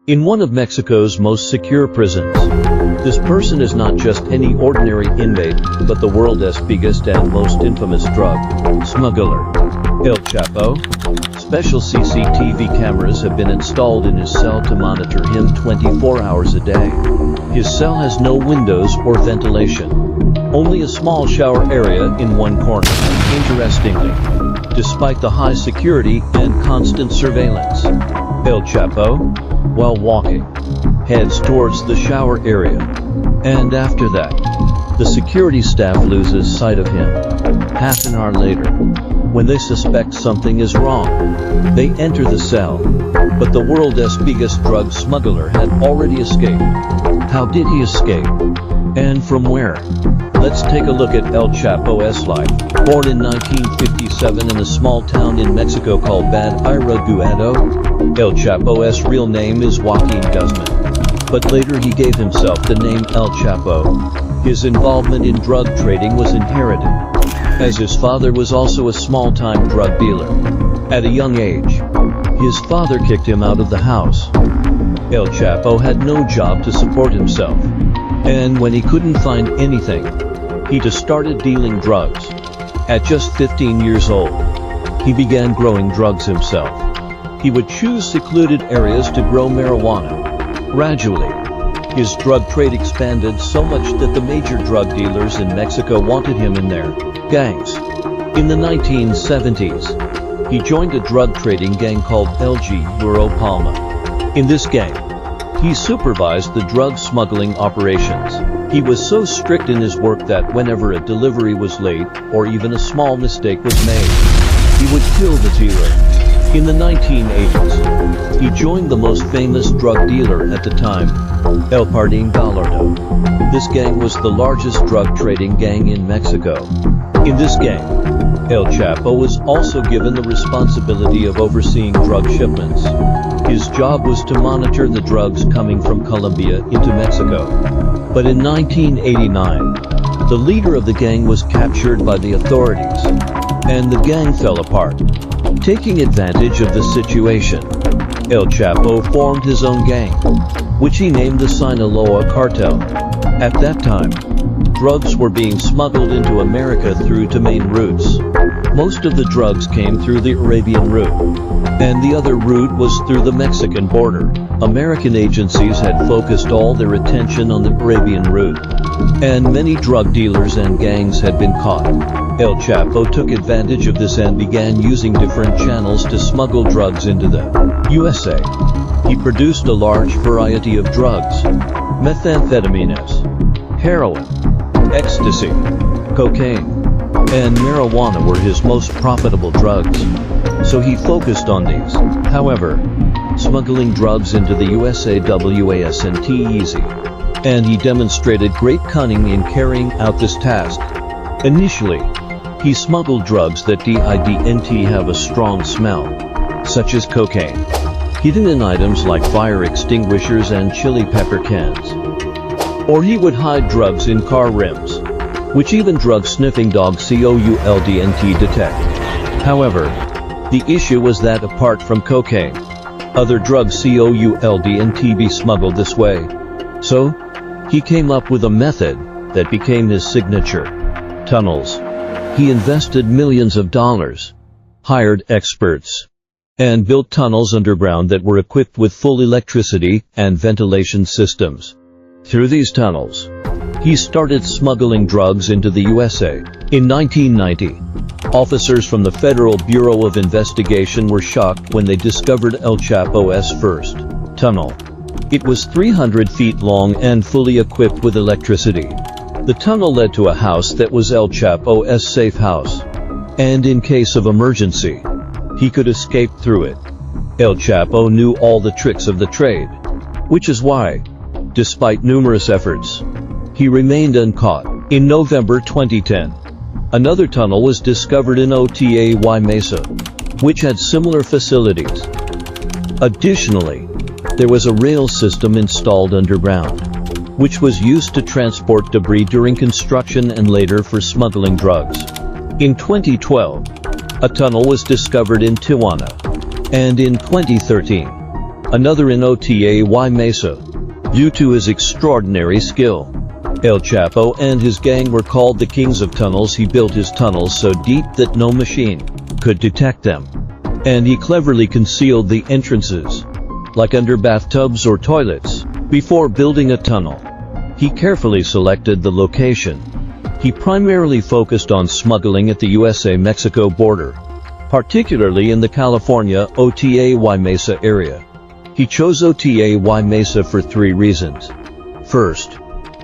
In one of Mexico's most secure prisons. This person is not just any ordinary inmate, but the world's biggest and most infamous drug smuggler, El Chapo. Special CCTV cameras have been installed in his cell to monitor him 24 hours a day. His cell has no windows or ventilation. Only a small shower area in one corner. Interestingly, despite the high security and constant surveillance, El Chapo, while walking, heads towards the shower area. And after that, the security staff loses sight of him. Half an hour later, when they suspect something is wrong, they enter the cell. But the world's biggest drug smuggler had already escaped. How did he escape? And from where? Let's take a look at El Chapo's life. Born in 1957 in a small town in Mexico called Bad Iraguado, El Chapo's real name is Joaquin Guzman. But later he gave himself the name El Chapo. His involvement in drug trading was inherited, as his father was also a small-time drug dealer. At a young age, his father kicked him out of the house. El Chapo had no job to support himself. And when he couldn't find anything, he just started dealing drugs. At just 15 years old, he began growing drugs himself. He would choose secluded areas to grow marijuana. Gradually, his drug trade expanded so much that the major drug dealers in Mexico wanted him in their gangs. In the 1970s, he joined a drug trading gang called LG Duro Palma. In this gang, he supervised the drug smuggling operations. He was so strict in his work that whenever a delivery was late, or even a small mistake was made, he would kill the dealer. In the 1980s, he joined the most famous drug dealer at the time, El Pardín Gallardo. This gang was the largest drug trading gang in Mexico. In this gang, El Chapo was also given the responsibility of overseeing drug shipments. His job was to monitor the drugs coming from Colombia into Mexico. But in 1989, the leader of the gang was captured by the authorities, and the gang fell apart. Taking advantage of the situation, El Chapo formed his own gang, which he named the Sinaloa Cartel. At that time, drugs were being smuggled into America through two main routes. Most of the drugs came through the Arabian route, and the other route was through the Mexican border. American agencies had focused all their attention on the Arabian route, and many drug dealers and gangs had been caught. El Chapo took advantage of this and began using different channels to smuggle drugs into the USA. He produced a large variety of drugs: methamphetamines, heroin, ecstasy, cocaine, and marijuana were his most profitable drugs. So he focused on these. However, smuggling drugs into the USA wasn't easy, and he demonstrated great cunning in carrying out this task. Initially, he smuggled drugs that didn't have a strong smell, such as cocaine, hidden in items like fire extinguishers and chili pepper cans. Or he would hide drugs in car rims, which even drug-sniffing dogs couldn't detect. However, the issue was that apart from cocaine, other drugs couldn't be smuggled this way. So, he came up with a method that became his signature: tunnels. He invested millions of dollars, hired experts, and built tunnels underground that were equipped with full electricity and ventilation systems. Through these tunnels, he started smuggling drugs into the USA. In 1990, officers from the Federal Bureau of Investigation were shocked when they discovered El Chapo's first tunnel. It was 300 feet long and fully equipped with electricity. The tunnel led to a house that was El Chapo's safe house, and in case of emergency, he could escape through it. El Chapo knew all the tricks of the trade, which is why, despite numerous efforts, he remained uncaught. In November 2010, another tunnel was discovered in Otay Mesa, which had similar facilities. Additionally, there was a rail system installed underground, which was used to transport debris during construction and later for smuggling drugs. In 2012, a tunnel was discovered in Tijuana, and in 2013, another in Otay Mesa. Due to his extraordinary skill, El Chapo and his gang were called the kings of tunnels. He built his tunnels so deep that no machine could detect them, and he cleverly concealed the entrances, like under bathtubs or toilets. Before building a tunnel, he carefully selected the location. He primarily focused on smuggling at the USA-Mexico border, particularly in the California Otay Mesa area. He chose Otay Mesa for 3 reasons. First,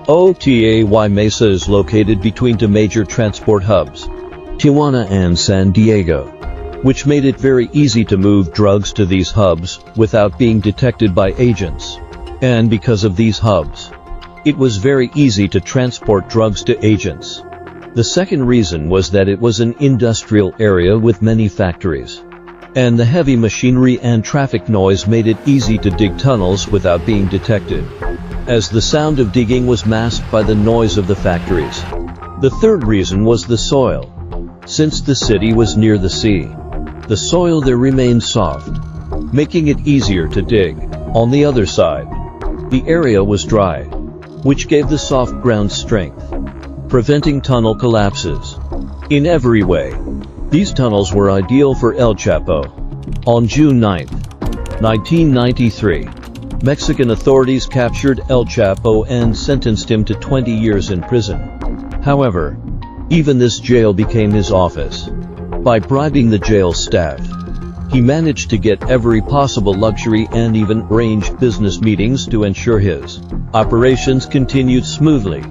Otay Mesa is located between 2 major transport hubs, Tijuana and San Diego, which made it very easy to move drugs to these hubs without being detected by agents. And because of these hubs, it was very easy to transport drugs to agents. The second reason was that it was an industrial area with many factories, and the heavy machinery and traffic noise made it easy to dig tunnels without being detected, as the sound of digging was masked by the noise of the factories. The third reason was the soil. Since the city was near the sea, the soil there remained soft, making it easier to dig. On the other side, the area was dry, which gave the soft ground strength, preventing tunnel collapses. In every way, these tunnels were ideal for El Chapo. On June 9, 1993, Mexican authorities captured El Chapo and sentenced him to 20 years in prison. However, even this jail became his office. By bribing the jail staff, he managed to get every possible luxury and even arranged business meetings to ensure his operations continued smoothly.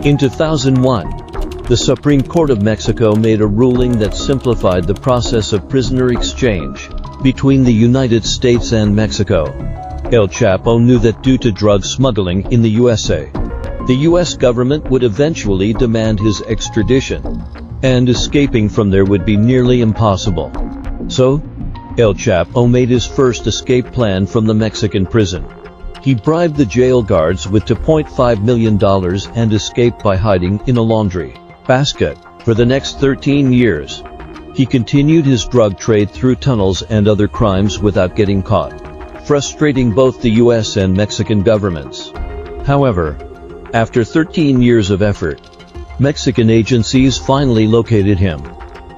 In 2001, the Supreme Court of Mexico made a ruling that simplified the process of prisoner exchange between the United States and Mexico. El Chapo knew that due to drug smuggling in the USA, the U.S. government would eventually demand his extradition, and escaping from there would be nearly impossible. So, El Chapo made his first escape plan from the Mexican prison. He bribed the jail guards with $2.5 million and escaped by hiding in a laundry basket. For the next 13 years, he continued his drug trade through tunnels and other crimes without getting caught, frustrating both the U.S. and Mexican governments. However, after 13 years of effort, Mexican agencies finally located him.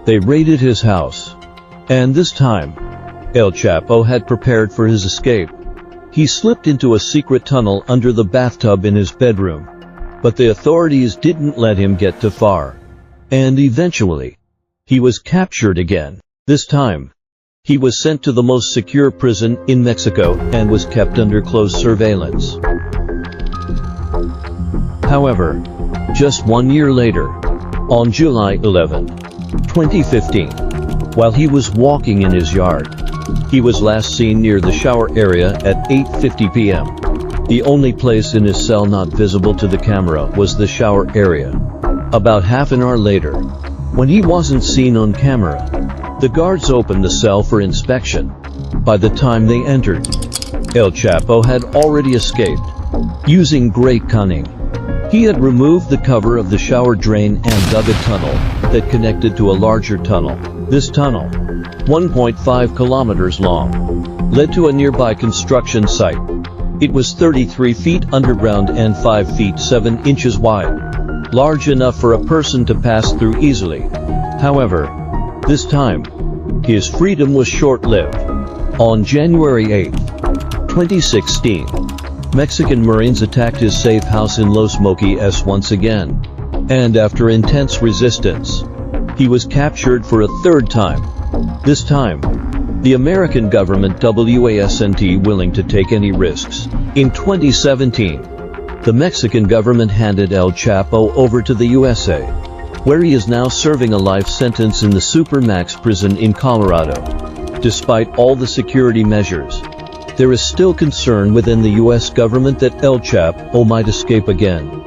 They raided his house, and this time, El Chapo had prepared for his escape. He slipped into a secret tunnel under the bathtub in his bedroom, but the authorities didn't let him get too far. And eventually, he was captured again. This time, he was sent to the most secure prison in Mexico and was kept under close surveillance. However, just 1 year later, on July 11, 2015, while he was walking in his yard, he was last seen near the shower area at 8:50 p.m. The only place in his cell not visible to the camera was the shower area. About half an hour later, when he wasn't seen on camera, the guards opened the cell for inspection. By the time they entered, El Chapo had already escaped. Using great cunning, he had removed the cover of the shower drain and dug a tunnel that connected to a larger tunnel. This tunnel, 1.5 kilometers long, led to a nearby construction site. It was 33 feet underground and 5 feet 7 inches wide, large enough for a person to pass through easily. However, this time, his freedom was short-lived. On January 8, 2016, Mexican Marines attacked his safe house in Los Mochis once again, and after intense resistance, he was captured for a third time. This time, the American government wasn't willing to take any risks. In 2017, the Mexican government handed El Chapo over to the USA, where he is now serving a life sentence in the Supermax prison in Colorado. Despite all the security measures, there is still concern within the U.S. government that El Chapo might escape again.